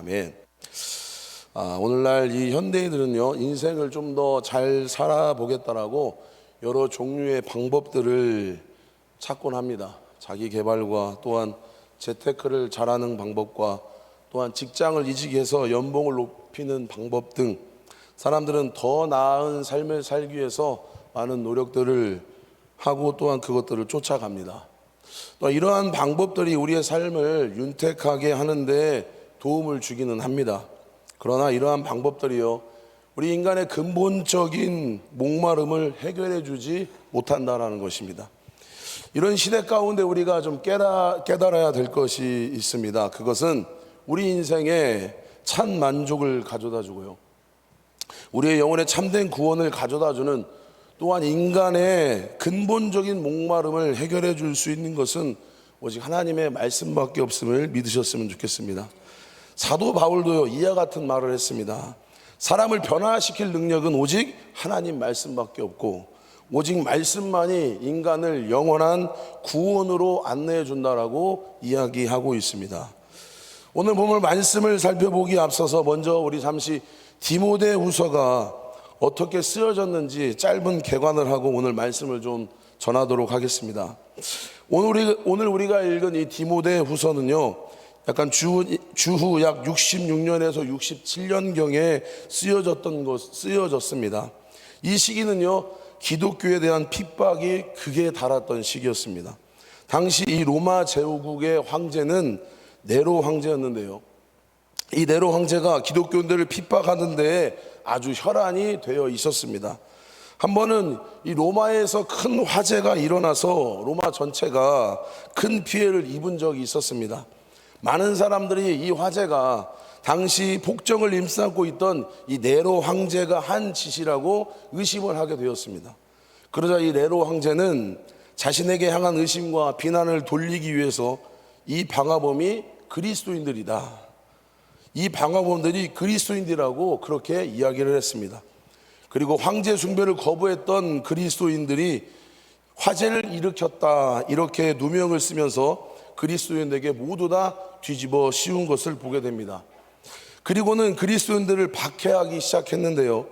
아멘. 오늘날 이 현대인들은요, 인생을 좀 더 잘 살아보겠다라고 여러 종류의 방법들을 찾곤 합니다. 자기 개발과 또한 재테크를 잘하는 방법과 또한 직장을 이직해서 해서 연봉을 높이는 방법 등 사람들은 더 나은 삶을 살기 위해서 많은 노력들을 하고 또한 그것들을 쫓아갑니다. 또 이러한 방법들이 우리의 삶을 윤택하게 하는데 도움을 주기는 합니다. 그러나 이러한 방법들이요, 우리 인간의 근본적인 목마름을 해결해 주지 못한다라는 것입니다. 이런 시대 가운데 우리가 좀 깨달아야 될 것이 있습니다. 그것은 우리 인생에 참 만족을 가져다 주고요, 우리의 영혼에 참된 구원을 가져다 주는, 또한 인간의 근본적인 목마름을 해결해 줄 수 있는 것은 오직 하나님의 말씀밖에 없음을 믿으셨으면 좋겠습니다. 사도 바울도요, 이와 같은 말을 했습니다. 사람을 변화시킬 능력은 오직 하나님 말씀밖에 없고 오직 말씀만이 인간을 영원한 구원으로 안내해 준다라고 이야기하고 있습니다. 오늘 본문 말씀을 살펴보기 앞서서 먼저 우리 잠시 디모데후서가 어떻게 쓰여졌는지 짧은 개관을 하고 오늘 말씀을 좀 전하도록 하겠습니다. 오늘 우리가 읽은 이 디모데후서는요, 약간 주후 약 66년에서 67년경에 쓰여졌습니다. 이 시기는요, 기독교에 대한 핍박이 극에 달았던 시기였습니다. 당시 이 로마 제후국의 황제는 네로 황제였는데요, 이 네로 황제가 기독교인들을 핍박하는 데에 아주 혈안이 되어 있었습니다. 한 번은 이 로마에서 큰 화재가 일어나서 로마 전체가 큰 피해를 입은 적이 있었습니다. 많은 사람들이 이 화재가 당시 폭정을 일삼고 있던 이 네로 황제가 한 짓이라고 의심을 하게 되었습니다. 그러자 이 네로 황제는 자신에게 향한 의심과 비난을 돌리기 위해서 이 방화범이 그리스도인들이다, 이 방화범들이 그리스도인들이라고 그렇게 이야기를 했습니다. 그리고 황제 숭배를 거부했던 그리스도인들이 화재를 일으켰다, 이렇게 누명을 쓰면서 그리스도인에게 모두 다 뒤집어 씌운 것을 보게 됩니다. 그리고는 그리스도인들을 박해하기 시작했는데요,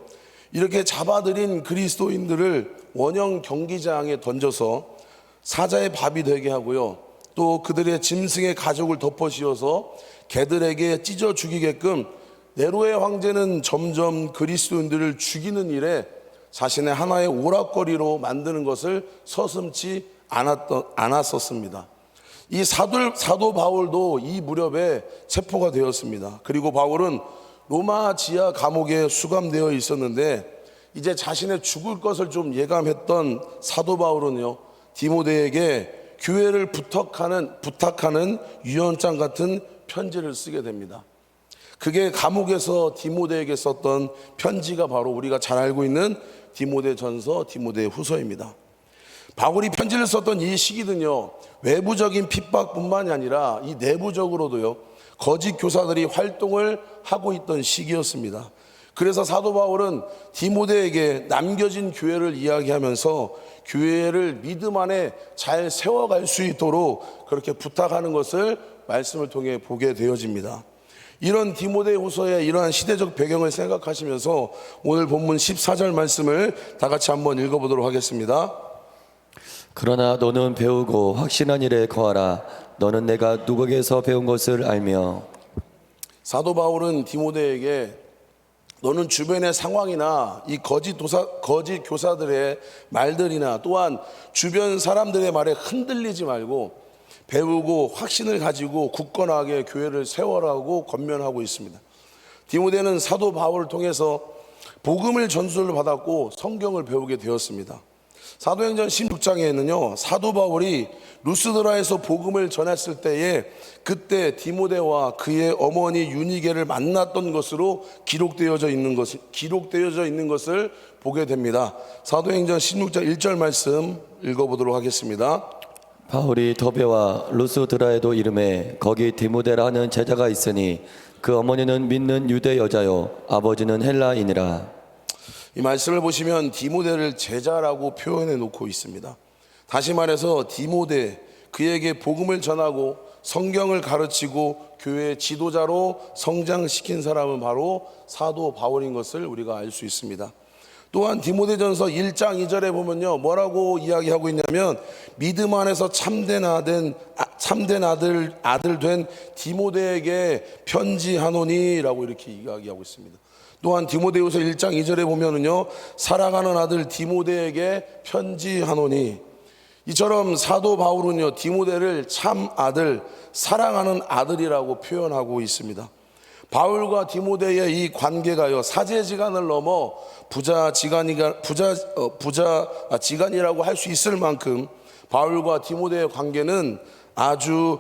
이렇게 잡아들인 그리스도인들을 원형 경기장에 던져서 사자의 밥이 되게 하고요, 또 그들의 짐승의 가죽을 덮어 씌워서 개들에게 찢어 죽이게끔 네로의 황제는 점점 그리스도인들을 죽이는 일에 자신의 하나의 오락거리로 만드는 것을 서슴지 않았었습니다. 이 사도 바울도 이 무렵에 체포가 되었습니다. 그리고 바울은 로마 지하 감옥에 수감되어 있었는데 이제 자신의 죽을 것을 좀 예감했던 사도 바울은요, 디모데에게 교회를 부탁하는 유언장 같은 편지를 쓰게 됩니다. 그게 감옥에서 디모데에게 썼던 편지가 바로 우리가 잘 알고 있는 디모데전서, 디모데후서입니다. 바울이 편지를 썼던 이 시기는요, 외부적인 핍박뿐만이 아니라 이 내부적으로도요, 거짓 교사들이 활동을 하고 있던 시기였습니다. 그래서 사도 바울은 디모데에게 남겨진 교회를 이야기하면서 교회를 믿음 안에 잘 세워갈 수 있도록 그렇게 부탁하는 것을 말씀을 통해 보게 되어집니다. 이런 디모데후서의 이러한 시대적 배경을 생각하시면서 오늘 본문 14절 말씀을 다 같이 한번 읽어보도록 하겠습니다. 그러나 너는 배우고 확신한 일에 거하라. 너는 내가 누구에게서 배운 것을 알며. 사도 바울은 디모데에게 너는 주변의 상황이나 이 거짓 교사들의 말들이나 또한 주변 사람들의 말에 흔들리지 말고 배우고 확신을 가지고 굳건하게 교회를 세워라고 권면하고 있습니다. 디모데는 사도 바울을 통해서 복음을 전수를 받았고 성경을 배우게 되었습니다. 사도행전 16장에는요, 사도 바울이 루스드라에서 복음을 전했을 때에 그때 디모데와 그의 어머니 유니게를 만났던 것으로 기록되어져 있는 것을 보게 됩니다. 사도행전 16장 1절 말씀 읽어보도록 하겠습니다. 바울이 더베와 루스드라에도 이름에 거기 디모데라 하는 제자가 있으니 그 어머니는 믿는 유대 여자요 아버지는 헬라인이라. 이 말씀을 보시면 디모데를 제자라고 표현해 놓고 있습니다. 다시 말해서 디모데, 그에게 복음을 전하고 성경을 가르치고 교회 지도자로 성장시킨 사람은 바로 사도 바울인 것을 우리가 알 수 있습니다. 또한 디모데전서 1장 2절에 보면요, 뭐라고 이야기하고 있냐면 믿음 안에서 참된 아들 된 디모데에게 편지하노니라고 이렇게 이야기하고 있습니다. 또한 디모데후서 1장 2절에 보면은요, 사랑하는 아들 디모데에게 편지하노니, 이처럼 사도 바울은요 디모데를 참 아들, 사랑하는 아들이라고 표현하고 있습니다. 바울과 디모데의 이 관계가요 사제지간을 넘어 부자지간이라고 할 수 있을 만큼 바울과 디모데의 관계는 아주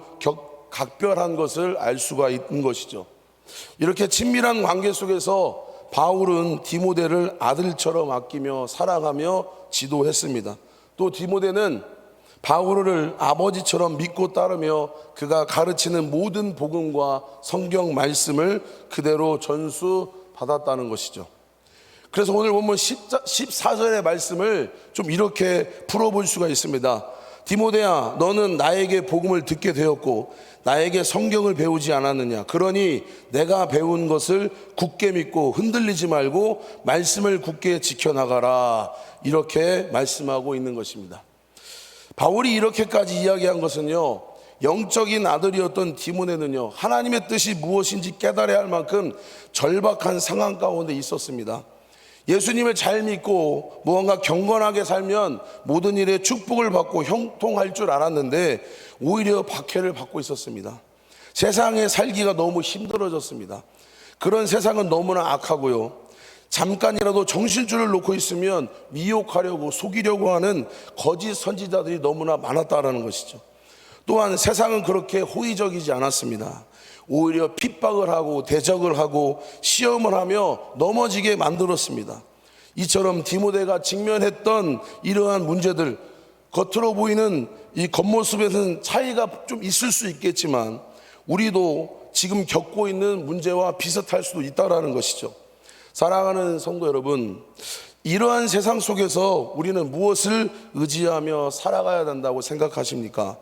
각별한 것을 알 수가 있는 것이죠. 이렇게 친밀한 관계 속에서 바울은 디모데를 아들처럼 아끼며 사랑하며 지도했습니다. 또 디모데는 바울을 아버지처럼 믿고 따르며 그가 가르치는 모든 복음과 성경 말씀을 그대로 전수받았다는 것이죠. 그래서 오늘 보면 14절의 말씀을 좀 이렇게 풀어볼 수가 있습니다. 디모데야, 너는 나에게 복음을 듣게 되었고 나에게 성경을 배우지 않았느냐? 그러니 내가 배운 것을 굳게 믿고 흔들리지 말고 말씀을 굳게 지켜나가라, 이렇게 말씀하고 있는 것입니다. 바울이 이렇게까지 이야기한 것은요, 영적인 아들이었던 디모데는요 하나님의 뜻이 무엇인지 깨달아야 할 만큼 절박한 상황 가운데 있었습니다. 예수님을 잘 믿고 무언가 경건하게 살면 모든 일에 축복을 받고 형통할 줄 알았는데 오히려 박해를 받고 있었습니다. 세상에 살기가 너무 힘들어졌습니다. 그런 세상은 너무나 악하고요, 잠깐이라도 정신줄을 놓고 있으면 미혹하려고 속이려고 하는 거짓 선지자들이 너무나 많았다라는 것이죠. 또한 세상은 그렇게 호의적이지 않았습니다. 오히려 핍박을 하고 대적을 하고 시험을 하며 넘어지게 만들었습니다. 이처럼 디모데가 직면했던 이러한 문제들, 겉으로 보이는 이 겉모습에서는 차이가 좀 있을 수 있겠지만 우리도 지금 겪고 있는 문제와 비슷할 수도 있다는 것이죠. 사랑하는 성도 여러분, 이러한 세상 속에서 우리는 무엇을 의지하며 살아가야 된다고 생각하십니까?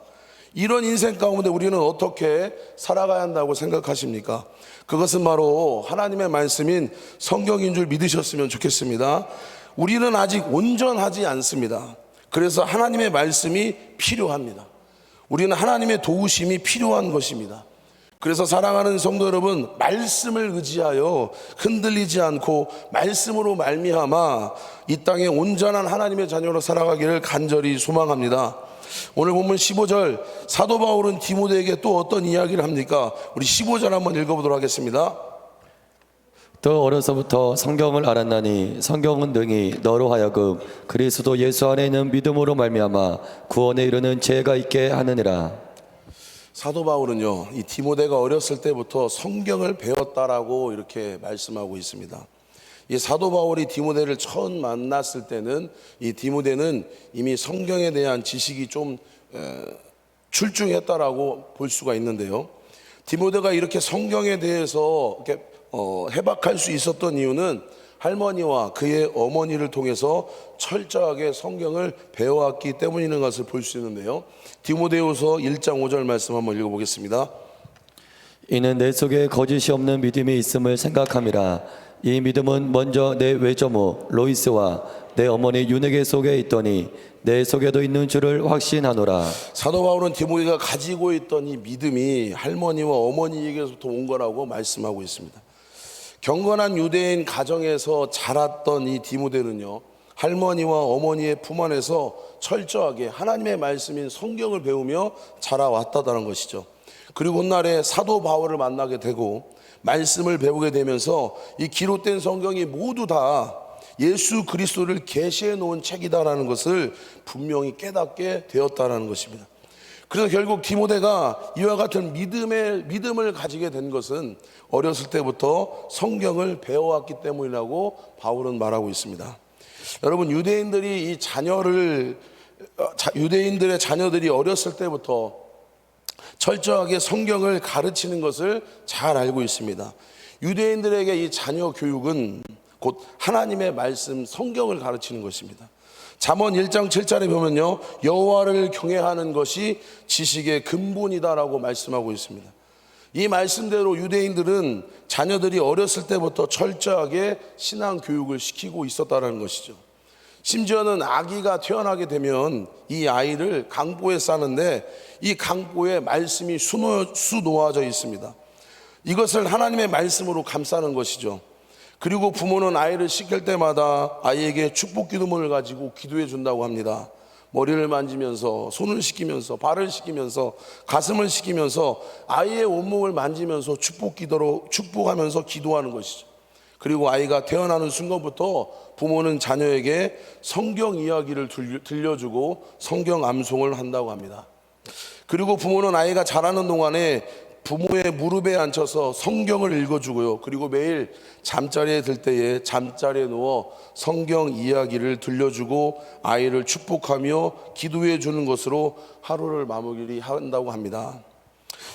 이런 인생 가운데 우리는 어떻게 살아가야 한다고 생각하십니까? 그것은 바로 하나님의 말씀인 성경인 줄 믿으셨으면 좋겠습니다. 우리는 아직 온전하지 않습니다. 그래서 하나님의 말씀이 필요합니다. 우리는 하나님의 도우심이 필요한 것입니다. 그래서 사랑하는 성도 여러분, 말씀을 의지하여 흔들리지 않고 말씀으로 말미암아 이 땅에 온전한 하나님의 자녀로 살아가기를 간절히 소망합니다. 오늘 본문 15절, 사도 바울은 디모데에게 또 어떤 이야기를 합니까? 우리 15절 한번 읽어보도록 하겠습니다. 또 어려서부터 성경을 알았나니 성경은 능히 너로 하여금 그리스도 예수 안에 있는 믿음으로 말미암아 구원에 이르는 지혜가 있게 하느니라. 사도 바울은요, 이 디모데가 어렸을 때부터 성경을 배웠다라고 이렇게 말씀하고 있습니다. 이 사도 바울이 디모데를 처음 만났을 때는 이 디모데는 이미 성경에 대한 지식이 좀 출중했다라고 볼 수가 있는데요. 디모데가 이렇게 성경에 대해서 이렇게 해박할 수 있었던 이유는 할머니와 그의 어머니를 통해서 철저하게 성경을 배워왔기 때문인 것을 볼 수 있는데요. 디모데후서 1장 5절 말씀 한번 읽어보겠습니다. 이는 내 속에 거짓이 없는 믿음이 있음을 생각함이라. 이 믿음은 먼저 내 외조모 로이스와 내 어머니 유네게 속에 있더니 내 속에도 있는 줄을 확신하노라. 사도 바울은 디모데가 가지고 있던 이 믿음이 할머니와 어머니에게서부터 온 거라고 말씀하고 있습니다. 경건한 유대인 가정에서 자랐던 이 디모데는요, 할머니와 어머니의 품 안에서 철저하게 하나님의 말씀인 성경을 배우며 자라왔다는 것이죠. 그리고 훗날에 사도 바울을 만나게 되고 말씀을 배우게 되면서 이 기록된 성경이 모두 다 예수 그리스도를 계시해 놓은 책이다라는 것을 분명히 깨닫게 되었다는 것입니다. 그래서 결국 디모데가 이와 같은 믿음을 가지게 된 것은 어렸을 때부터 성경을 배워왔기 때문이라고 바울은 말하고 있습니다. 여러분, 유대인들의 자녀들이 어렸을 때부터 철저하게 성경을 가르치는 것을 잘 알고 있습니다. 유대인들에게 이 자녀 교육은 곧 하나님의 말씀, 성경을 가르치는 것입니다. 잠언 1장 7절에 보면요, 여호와를 경외하는 것이 지식의 근본이다라고 말씀하고 있습니다. 이 말씀대로 유대인들은 자녀들이 어렸을 때부터 철저하게 신앙 교육을 시키고 있었다는 것이죠. 심지어는 아기가 태어나게 되면 이 아이를 강보에 싸는데 이 강보에 말씀이 수놓아져 있습니다. 이것을 하나님의 말씀으로 감싸는 것이죠. 그리고 부모는 아이를 씻길 때마다 아이에게 축복 기도문을 가지고 기도해 준다고 합니다. 머리를 만지면서, 손을 씻기면서, 발을 씻기면서, 가슴을 씻기면서 아이의 온몸을 만지면서 축복하면서 기도하는 것이죠. 그리고 아이가 태어나는 순간부터 부모는 자녀에게 성경 이야기를 들려주고 성경 암송을 한다고 합니다. 그리고 부모는 아이가 자라는 동안에 부모의 무릎에 앉혀서 성경을 읽어주고요. 그리고 매일 잠자리에 들 때에 잠자리에 누워 성경 이야기를 들려주고 아이를 축복하며 기도해 주는 것으로 하루를 마무리한다고 합니다.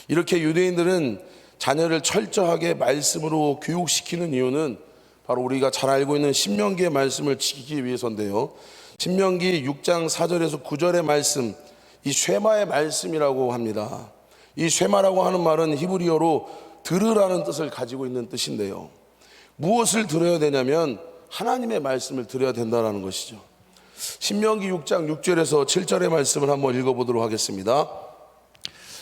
이렇게 유대인들은 자녀를 철저하게 말씀으로 교육시키는 이유는 바로 우리가 잘 알고 있는 신명기의 말씀을 지키기 위해서인데요. 신명기 6장 4절에서 9절의 말씀, 이 쉐마의 말씀이라고 합니다. 이 쉐마라고 하는 말은 히브리어로 들으라는 뜻을 가지고 있는 뜻인데요. 무엇을 들어야 되냐면 하나님의 말씀을 들어야 된다는 것이죠. 신명기 6장 6절에서 7절의 말씀을 한번 읽어보도록 하겠습니다.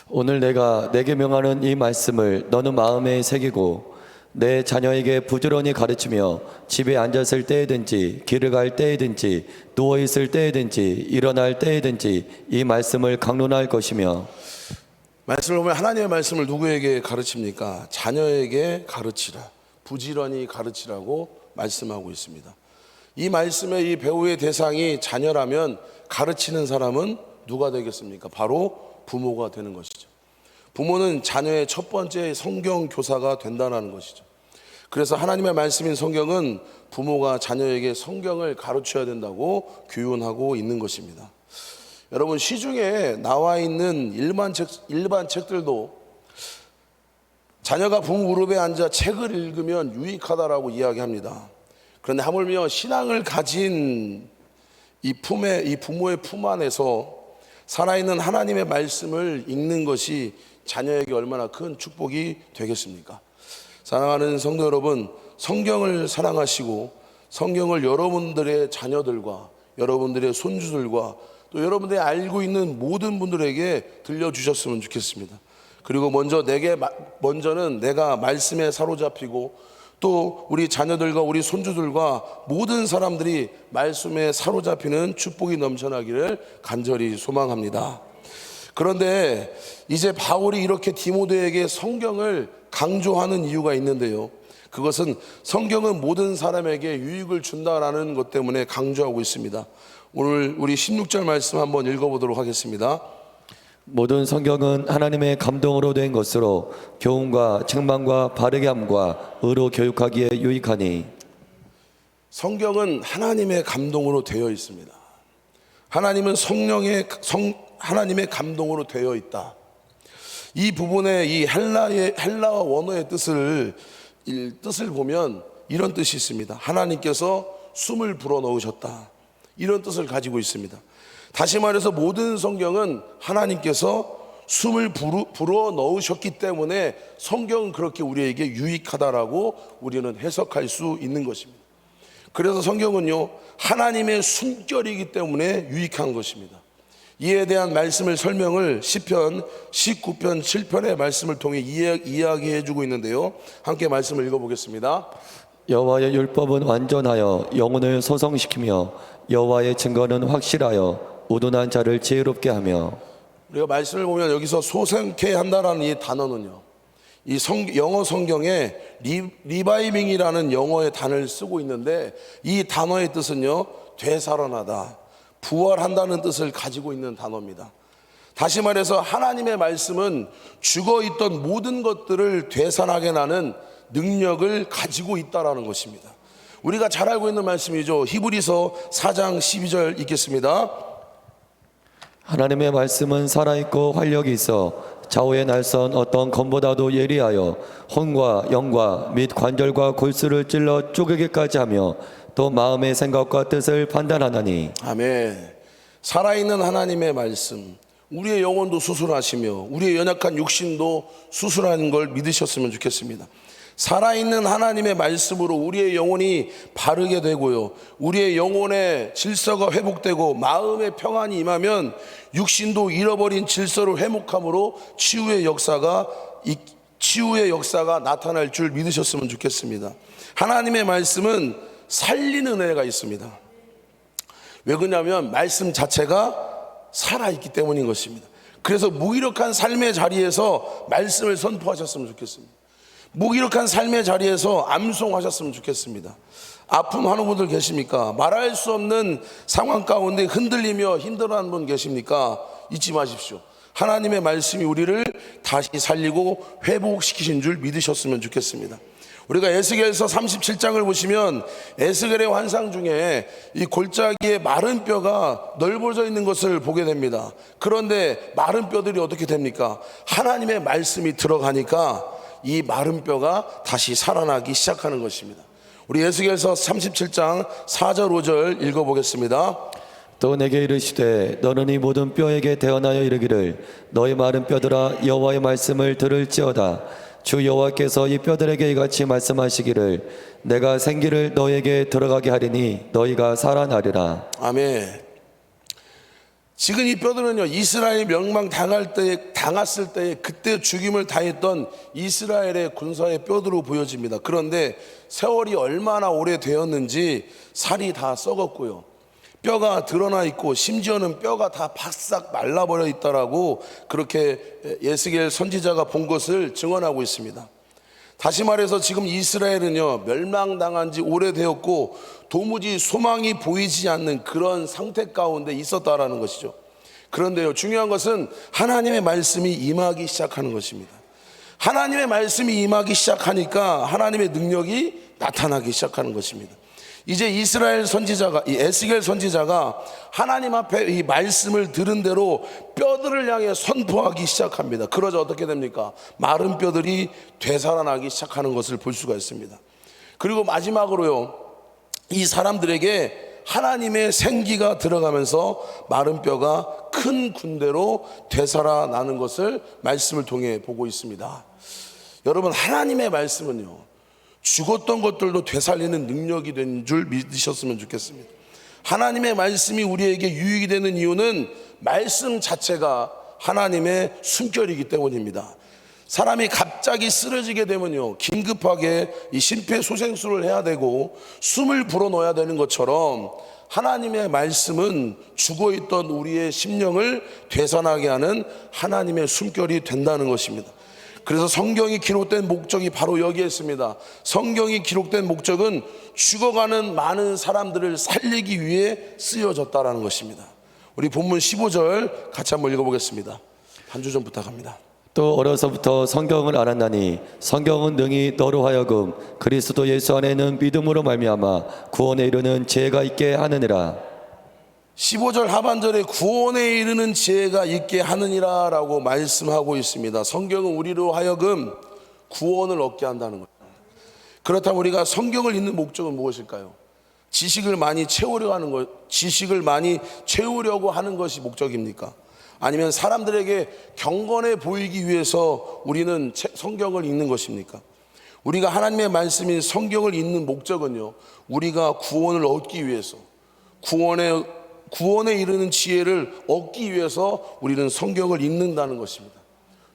오늘 내가 내게 명하는 이 말씀을 너는 마음에 새기고 내 자녀에게 부지런히 가르치며 집에 앉았을 때에든지 길을 갈 때에든지 누워있을 때에든지 일어날 때에든지 이 말씀을 강론할 것이며. 말씀을 보면 하나님의 말씀을 누구에게 가르칩니까? 자녀에게 가르치라, 부지런히 가르치라고 말씀하고 있습니다. 이 말씀의 이 배우의 대상이 자녀라면 가르치는 사람은 누가 되겠습니까? 바로 부모가 되는 것이죠. 부모는 자녀의 첫 번째 성경 교사가 된다는 것이죠. 그래서 하나님의 말씀인 성경은 부모가 자녀에게 성경을 가르쳐야 된다고 교훈하고 있는 것입니다. 여러분, 시중에 나와 있는 일반 책들도 자녀가 부모 무릎에 앉아 책을 읽으면 유익하다라고 이야기합니다. 그런데 하물며 신앙을 가진 이 부모의 품 안에서 살아있는 하나님의 말씀을 읽는 것이 자녀에게 얼마나 큰 축복이 되겠습니까? 사랑하는 성도 여러분, 성경을 사랑하시고 성경을 여러분들의 자녀들과 여러분들의 손주들과 또 여러분들이 알고 있는 모든 분들에게 들려주셨으면 좋겠습니다. 그리고 먼저는 내가 말씀에 사로잡히고 또 우리 자녀들과 우리 손주들과 모든 사람들이 말씀에 사로잡히는 축복이 넘쳐나기를 간절히 소망합니다. 그런데 이제 바울이 이렇게 디모데에게 성경을 강조하는 이유가 있는데요. 그것은 성경은 모든 사람에게 유익을 준다라는 것 때문에 강조하고 있습니다. 오늘 우리 16절 말씀 한번 읽어보도록 하겠습니다. 모든 성경은 하나님의 감동으로 된 것으로 교훈과 책망과 바르게 함과 의로 교육하기에 유익하니. 성경은 하나님의 감동으로 되어 있습니다. 하나님은 하나님의 감동으로 되어 있다. 이 부분에 이 헬라어 원어의 뜻을 보면 이런 뜻이 있습니다. 하나님께서 숨을 불어넣으셨다, 이런 뜻을 가지고 있습니다. 다시 말해서 모든 성경은 하나님께서 숨을 불어넣으셨기 때문에 성경은 그렇게 우리에게 유익하다라고 우리는 해석할 수 있는 것입니다. 그래서 성경은요, 하나님의 숨결이기 때문에 유익한 것입니다. 이에 대한 말씀을 설명을 시편 19편 7편의 말씀을 통해 이야기해 주고 있는데요. 함께 말씀을 읽어보겠습니다. 여호와의 율법은 완전하여 영혼을 소성시키며 여호와의 증거는 확실하여 우둔한 자를 지혜롭게 하며. 우리가 말씀을 보면 여기서 소생케 한다라는 이 단어는요, 이 영어 성경에 리바이빙이라는 영어의 단어를 쓰고 있는데 이 단어의 뜻은요, 되살아나다, 부활한다는 뜻을 가지고 있는 단어입니다. 다시 말해서 하나님의 말씀은 죽어있던 모든 것들을 되살아나게 하는 능력을 가지고 있다라는 것입니다. 우리가 잘 알고 있는 말씀이죠. 히브리서 4장 12절 읽겠습니다. 하나님의 말씀은 살아있고 활력이 있어 좌우에 날선 어떤 검보다도 예리하여 혼과 영과 및 관절과 골수를 찔러 쪼개기까지 하며 또 마음의 생각과 뜻을 판단하나니 아멘. 살아있는 하나님의 말씀, 우리의 영혼도 수술하시며 우리의 연약한 육신도 수술하는 걸 믿으셨으면 좋겠습니다. 살아있는 하나님의 말씀으로 우리의 영혼이 바르게 되고요, 우리의 영혼의 질서가 회복되고 마음의 평안이 임하면 육신도 잃어버린 질서를 회복함으로 치유의 역사가 나타날 줄 믿으셨으면 좋겠습니다. 하나님의 말씀은 살리는 은혜가 있습니다. 왜 그러냐면 말씀 자체가 살아있기 때문인 것입니다. 그래서 무기력한 삶의 자리에서 말씀을 선포하셨으면 좋겠습니다. 무기력한 삶의 자리에서 암송하셨으면 좋겠습니다. 아픔하는 분들 계십니까? 말할 수 없는 상황 가운데 흔들리며 힘들어하는 분 계십니까? 잊지 마십시오. 하나님의 말씀이 우리를 다시 살리고 회복시키신 줄 믿으셨으면 좋겠습니다. 우리가 에스겔서 37장을 보시면 에스겔의 환상 중에 이 골짜기에 마른 뼈가 넓어져 있는 것을 보게 됩니다. 그런데 마른 뼈들이 어떻게 됩니까? 하나님의 말씀이 들어가니까 이 마른 뼈가 다시 살아나기 시작하는 것입니다. 우리 에스겔서 37장 4절 5절 읽어보겠습니다. 또 내게 이르시되 너는 이 모든 뼈에게 대언하여 이르기를 너희 마른 뼈들아 여호와의 말씀을 들을지어다. 주 여호와께서 이 뼈들에게 이같이 말씀하시기를 내가 생기를 너에게 들어가게 하리니 너희가 살아나리라. 아멘. 지금 이 뼈들은요, 이스라엘이 당했을 때 그때 죽임을 당했던 이스라엘의 군사의 뼈들로 보여집니다. 그런데 세월이 얼마나 오래 되었는지 살이 다 썩었고요, 뼈가 드러나 있고 심지어는 뼈가 다 바싹 말라버려 있다라고 그렇게 에스겔 선지자가 본 것을 증언하고 있습니다. 다시 말해서 지금 이스라엘은요, 멸망당한 지 오래되었고 도무지 소망이 보이지 않는 그런 상태 가운데 있었다라는 것이죠. 그런데요, 중요한 것은 하나님의 말씀이 임하기 시작하는 것입니다. 하나님의 말씀이 임하기 시작하니까 하나님의 능력이 나타나기 시작하는 것입니다. 이제 이스라엘 선지자가, 이 에스겔 선지자가 하나님 앞에 이 말씀을 들은 대로 뼈들을 향해 선포하기 시작합니다. 그러자 어떻게 됩니까? 마른 뼈들이 되살아나기 시작하는 것을 볼 수가 있습니다. 그리고 마지막으로요, 이 사람들에게 하나님의 생기가 들어가면서 마른 뼈가 큰 군대로 되살아나는 것을 말씀을 통해 보고 있습니다. 여러분, 하나님의 말씀은요, 죽었던 것들도 되살리는 능력이 된 줄 믿으셨으면 좋겠습니다. 하나님의 말씀이 우리에게 유익이 되는 이유는 말씀 자체가 하나님의 숨결이기 때문입니다. 사람이 갑자기 쓰러지게 되면요, 긴급하게 이 심폐소생술을 해야 되고 숨을 불어넣어야 되는 것처럼 하나님의 말씀은 죽어있던 우리의 심령을 되살아나게 하는 하나님의 숨결이 된다는 것입니다. 그래서 성경이 기록된 목적이 바로 여기에 있습니다. 성경이 기록된 목적은 죽어가는 많은 사람들을 살리기 위해 쓰여졌다라는 것입니다. 우리 본문 15절 같이 한번 읽어보겠습니다. 한 주 좀 부탁합니다. 또 어려서부터 성경을 알았나니 성경은 능히 너로 하여금 그리스도 예수 안에 있는 믿음으로 말미암아 구원에 이르는 지혜가 있게 하느니라. 15절 하반절에 구원에 이르는 지혜가 있게 하느니라 라고 말씀하고 있습니다. 성경은 우리로 하여금 구원을 얻게 한다는 거예요. 그렇다면 우리가 성경을 읽는 목적은 무엇일까요? 지식을 많이 채우려고 하는 것이 목적입니까? 아니면 사람들에게 경건해 보이기 위해서 우리는 성경을 읽는 것입니까? 우리가 하나님의 말씀인 성경을 읽는 목적은요, 우리가 구원을 얻기 위해서, 구원에 이르는 지혜를 얻기 위해서 우리는 성경을 읽는다는 것입니다.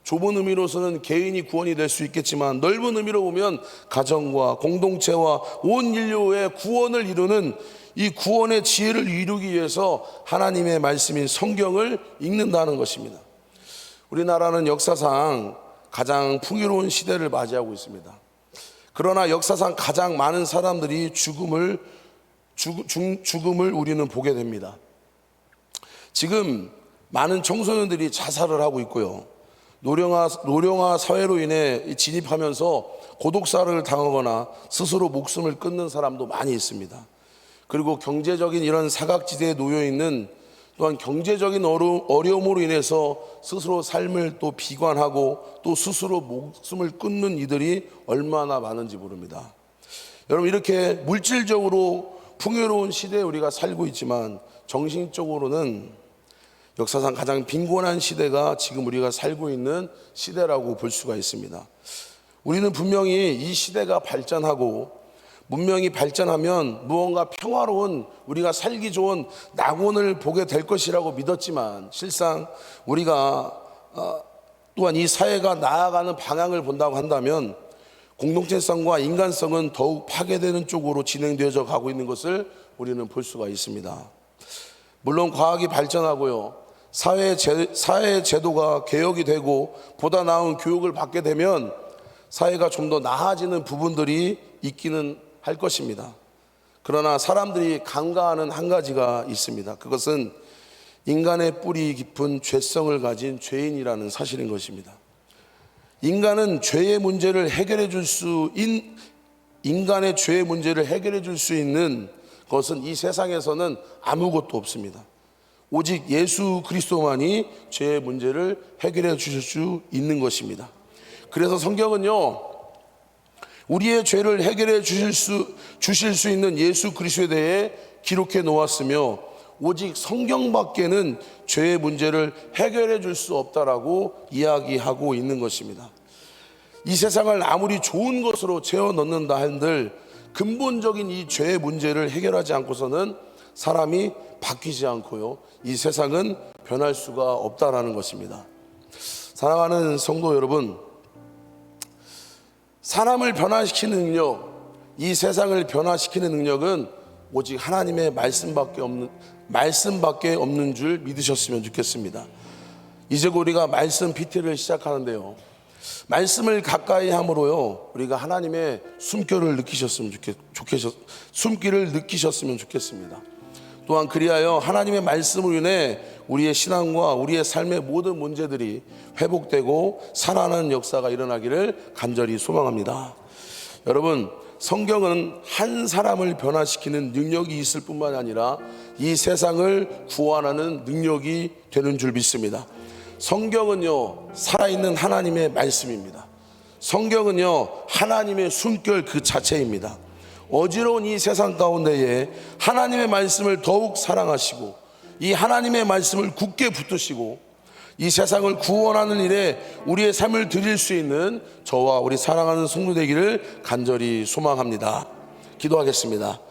좁은 의미로서는 개인이 구원이 될 수 있겠지만 넓은 의미로 보면 가정과 공동체와 온 인류의 구원을 이루는 이 구원의 지혜를 이루기 위해서 하나님의 말씀인 성경을 읽는다는 것입니다. 우리나라는 역사상 가장 풍요로운 시대를 맞이하고 있습니다. 그러나 역사상 가장 많은 사람들이 죽음을 우리는 보게 됩니다. 지금 많은 청소년들이 자살을 하고 있고요, 노령화 사회로 인해 진입하면서 고독사를 당하거나 스스로 목숨을 끊는 사람도 많이 있습니다. 그리고 경제적인 이런 사각지대에 놓여 있는, 또한 경제적인 어려움으로 인해서 스스로 삶을 또 비관하고 또 스스로 목숨을 끊는 이들이 얼마나 많은지 모릅니다. 여러분, 이렇게 물질적으로 풍요로운 시대에 우리가 살고 있지만 정신적으로는 역사상 가장 빈곤한 시대가 지금 우리가 살고 있는 시대라고 볼 수가 있습니다. 우리는 분명히 이 시대가 발전하고 문명이 발전하면 무언가 평화로운 우리가 살기 좋은 낙원을 보게 될 것이라고 믿었지만 실상 우리가 또한 이 사회가 나아가는 방향을 본다고 한다면 공동체성과 인간성은 더욱 파괴되는 쪽으로 진행되어져 가고 있는 것을 우리는 볼 수가 있습니다. 물론 과학이 발전하고요, 사회 제도가 개혁이 되고 보다 나은 교육을 받게 되면 사회가 좀 더 나아지는 부분들이 있기는 할 것입니다. 그러나 사람들이 간과하는 한 가지가 있습니다. 그것은 인간의 뿌리 깊은 죄성을 가진 죄인이라는 사실인 것입니다. 인간의 죄의 문제를 해결해 줄 수 있는 것은 이 세상에서는 아무것도 없습니다. 오직 예수 그리스도만이 죄의 문제를 해결해 주실 수 있는 것입니다. 그래서 성경은요, 우리의 죄를 해결해 주실 수 있는 예수 그리스도에 대해 기록해 놓았으며 오직 성경밖에는 죄의 문제를 해결해 줄 수 없다라고 이야기하고 있는 것입니다. 이 세상을 아무리 좋은 것으로 채워 넣는다 한들 근본적인 이 죄의 문제를 해결하지 않고서는 사람이 바뀌지 않고요, 이 세상은 변할 수가 없다라는 것입니다. 사랑하는 성도 여러분, 사람을 변화시키는 능력, 이 세상을 변화시키는 능력은 오직 하나님의 말씀밖에 없는 줄 믿으셨으면 좋겠습니다. 이제 우리가 말씀 PT를 시작하는데요, 말씀을 가까이 함으로요 우리가 하나님의 숨결을 느끼셨으면 좋겠습니다. 또한 그리하여 하나님의 말씀으로 인해 우리의 신앙과 우리의 삶의 모든 문제들이 회복되고 살아나는 역사가 일어나기를 간절히 소망합니다. 여러분, 성경은 한 사람을 변화시키는 능력이 있을 뿐만 아니라 이 세상을 구원하는 능력이 되는 줄 믿습니다. 성경은요, 살아있는 하나님의 말씀입니다. 성경은요, 하나님의 숨결 그 자체입니다. 어지러운 이 세상 가운데에 하나님의 말씀을 더욱 사랑하시고 이 하나님의 말씀을 굳게 붙드시고 이 세상을 구원하는 일에 우리의 삶을 드릴 수 있는 저와 우리 사랑하는 성도 되기를 간절히 소망합니다. 기도하겠습니다.